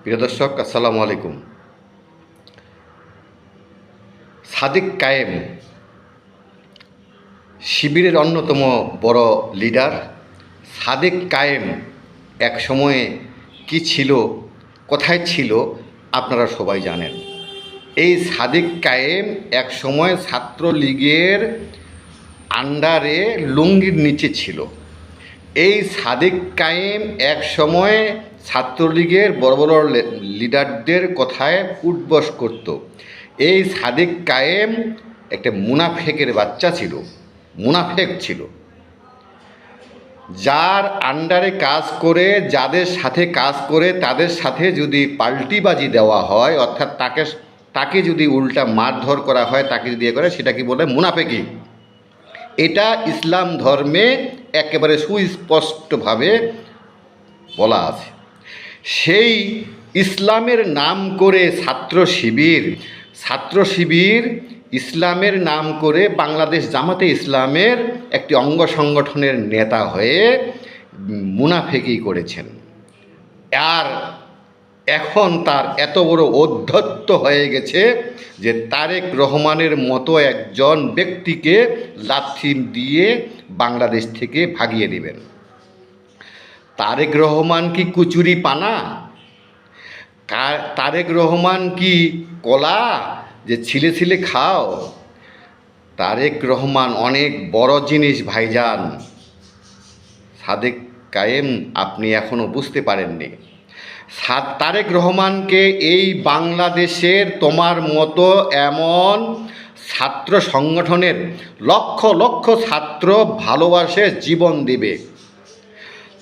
প্রিয় দর্শক, আসসালামু আলাইকুম। সাদিক কায়েম শিবিরের অন্যতম বড় লিডার। সাদিক কায়েম এক সময়ে কি ছিল, কোথায় ছিল, আপনারা সবাই জানেন। এই সাদিক কায়েম এক সময় ছাত্রলীগের আন্ডারে লুঙ্গির নিচে ছিল। এই সাদিক কায়েম এক সময় ছাত্রলীগের বড় বড় লিডারদের কথায় উঠবস করত। এই সাদিক কায়েম একটা মুনাফেকের বাচ্চা ছিল, মুনাফেক ছিল, যার আন্ডারে কাজ করে, যাদের সাথে কাজ করে তাদের সাথে যদি পাল্টিবাজি দেওয়া হয়, অর্থাৎ তাকে যদি উল্টা মারধর করা হয়, তাকে যদি করে, সেটা কি বলে? মুনাফেকি। এটা ইসলাম ধর্মে একেবারে সুস্পষ্টভাবে বলা আছে। সেই ইসলামের নাম করে ছাত্র শিবির ইসলামের নাম করে বাংলাদেশ জামাতে ইসলামের একটি অঙ্গ সংগঠনের নেতা হয়ে মুনাফেকি করেছেন। আর এখন তার এত বড় ঔদ্ধত্য হয়ে গেছে যে তারেক রহমানের মতো একজন ব্যক্তিকে লাথি দিয়ে বাংলাদেশ থেকে ভাগিয়ে দিবেন। তারেক রহমান কি কুচুরি পানা? তারেক রহমান কি কলা যে ছিলে ছিলে খাও? তারেক রহমান অনেক বড় জিনিস ভাইজান। সাদেক কায়েম আপনি এখনও বুঝতে পারেননি। তারেক রহমানকে এই বাংলাদেশের তোমার মতো এমন ছাত্র সংগঠনের লক্ষ লক্ষ ছাত্র ভালোবাসে, জীবন দিবে।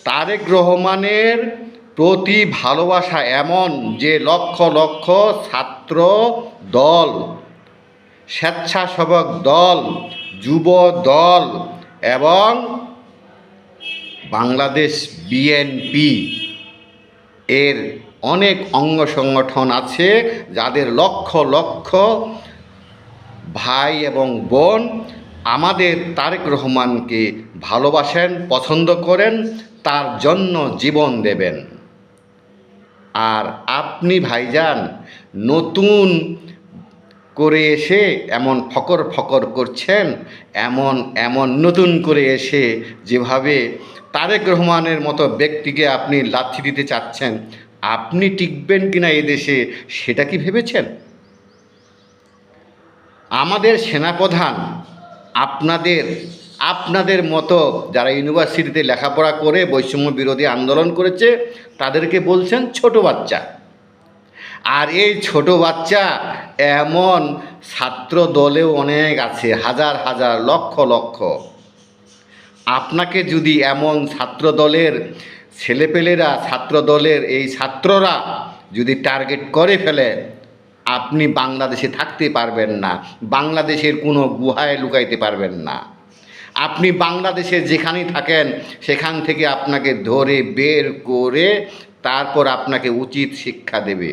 তারেক রহমানের প্রতি ভালোবাসা এমন যে লক্ষ লক্ষ ছাত্র দল, স্বেচ্ছাসেবক দল, যুব দল এবং বাংলাদেশ বিএনপি এর অনেক অঙ্গ সংগঠন আছে, যাদের লক্ষ লক্ষ ভাই এবং বোন আমাদের তারেক রহমানকে ভালোবাসেন, পছন্দ করেন, তার জন্য জীবন দেবেন। আর আপনি ভাইজান নতুন করে এসে এমন ফকর ফকর করছেন, এমন নতুন করে এসে যেভাবে তারেক রহমানের মতো ব্যক্তিকে আপনি লাথি দিতে চাচ্ছেন, আপনি টিকবেন কিনা এই দেশে সেটা কি ভেবেছেন? আমাদের সেনাপ্রধান আপনাদের মতো যারা ইউনিভার্সিটিতে লেখাপড়া করে বৈষম্য বিরোধী আন্দোলন করেছে তাদেরকে বলছেন ছোট বাচ্চা। আর এই ছোট বাচ্চা এমন ছাত্র দলেও অনেক আছে, হাজার হাজার লক্ষ লক্ষ। আপনাকে যদি এমন ছাত্র দলের ছেলেপেলেরা, ছাত্র দলের এই ছাত্ররা যদি টার্গেট করে ফেলে, আপনি বাংলাদেশে থাকতে পারবেন না, বাংলাদেশের কোনো গুহায় লুকাইতে পারবেন না। আপনি বাংলাদেশে যেখানেই থাকেন সেখান থেকে আপনাকে ধরে বের করে তারপর আপনাকে উচিত শিক্ষা দেবে।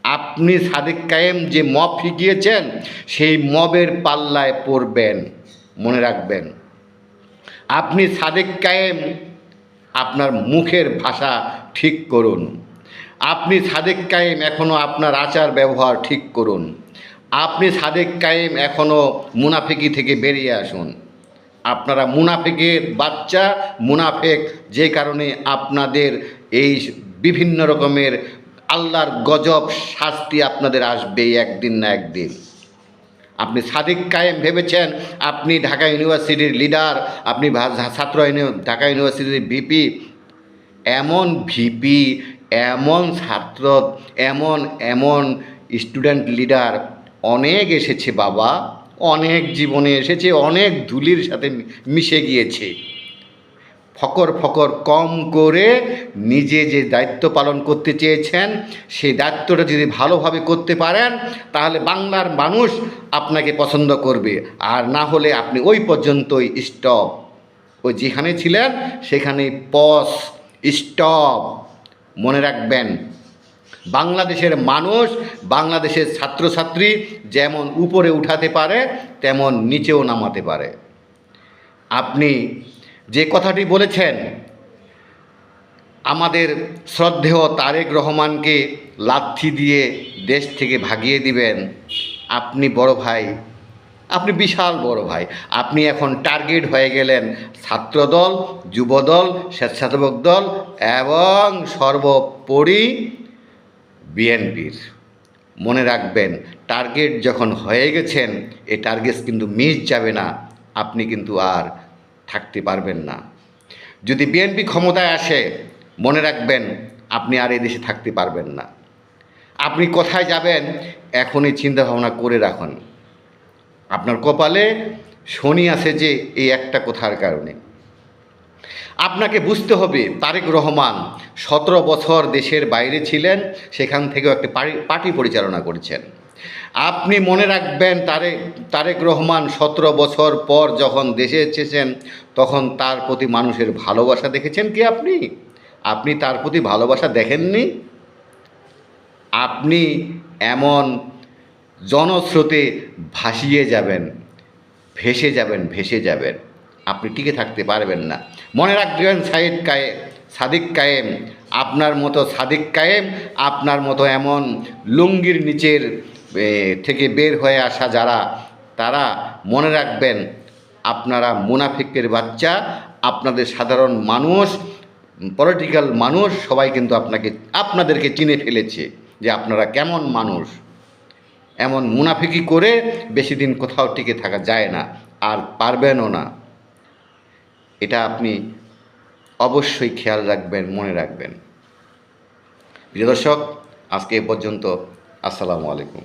আপনি সাদেক কায়েম যে মব শিখিয়েছেন সেই মবের পাল্লায় পড়বেন, মনে রাখবেন। আপনি সাদেক কায়েম আপনার মুখের ভাষা ঠিক করুন। আপনি সাদেক কায়েম এখনও আপনার আচার ব্যবহার ঠিক করুন। আপনি সাদেক কায়েম এখনও মুনাফিকি থেকে বেরিয়ে আসুন। আপনারা মুনাফিকের বাচ্চা, মুনাফেক, যে কারণে আপনাদের এই বিভিন্ন রকমের আল্লাহর গজব শাস্তি আপনাদের আসবে একদিন না একদিন। আপনি সাদিক কায়েম ভেবেছেন আপনি ঢাকা ইউনিভার্সিটির লিডার, আপনি ঢাকা ইউনিভার্সিটির ভিপি। এমন ভিপি, এমন ছাত্র, এমন স্টুডেন্ট লিডার অনেক এসেছে বাবা, অনেক জীবনে এসেছে, অনেক ধুলির সাথে মিশে গিয়েছে। ফকর ফকর কম করে নিজে যে দায়িত্ব পালন করতে চেয়েছেন সেই দায়িত্বটা যদি ভালোভাবে করতে পারেন তাহলে বাংলার মানুষ আপনাকে পছন্দ করবে। আর না হলে আপনি ওই পর্যন্তই স্টপ, ওই যেখানে ছিলেন সেখানেই পজ স্টপ। মনে রাখবেন, বাংলাদেশের মানুষ, বাংলাদেশের ছাত্রছাত্রী যেমন উপরে উঠাতে পারে তেমন নিচেও নামাতে পারে। আপনি যে কথাটি বলেছেন আমাদের শ্রদ্ধেয় তারেক রহমানকে লাথি দিয়ে দেশ থেকে ভাগিয়ে দিবেন, আপনি বড় ভাই, আপনি বিশাল বড় ভাই, আপনি এখন টার্গেট হয়ে গেলেন ছাত্রদল, যুবদল, স্বেচ্ছাসেবক দল এবং সর্বোপরি বিএনপির। মনে রাখবেন, টার্গেট যখন হয়ে গেছেন, এই টার্গেট কিন্তু মিস যাবে না, আপনি কিন্তু আর থাকতে পারবেন না। যদি বিএনপি ক্ষমতায় আসে, মনে রাখবেন আপনি আর এই দেশে থাকতে পারবেন না। আপনি কোথায় যাবেন এখনই চিন্তা ভাবনা করে রাখুন। আপনার কপালে শনি আছে যে এই একটা কথার কারণে। আপনাকে বুঝতে হবে, তারেক রহমান 17 বছর দেশের বাইরে ছিলেন, সেখান থেকেও একটি পার্টি পরিচালনা করেছেন। আপনি মনে রাখবেন, তারেক রহমান 17 বছর পর যখন দেশে এসেছেন, তখন তার প্রতি মানুষের ভালোবাসা দেখেছেন কি আপনি তার প্রতি ভালোবাসা দেখেননি। আপনি এমন জনস্রোতে ভেসে যাবেন, আপনি টিকে থাকতে পারবেন না। মনে রাখবেন, সাদিক কায়েম, আপনার মতো সাদিক কায়েম, আপনার মতো এমন লুঙ্গির নিচের থেকে বের হয়ে আসা যারা, তারা মনে রাখবেন আপনারা মুনাফিকের বাচ্চা। আপনাদের সাধারণ মানুষ, পলিটিক্যাল মানুষ সবাই কিন্তু আপনাদেরকে চিনে ফেলেছে যে আপনারা কেমন মানুষ। এমন মুনাফিকি করে বেশি দিন কোথাও টিকে থাকা যায় না, আর পারবেনও না। এটা আপনি অবশ্যই খেয়াল রাখবেন, মনে রাখবেন। প্রিয় দর্শক, আজকে এ পর্যন্ত। আসসালামু আলাইকুম।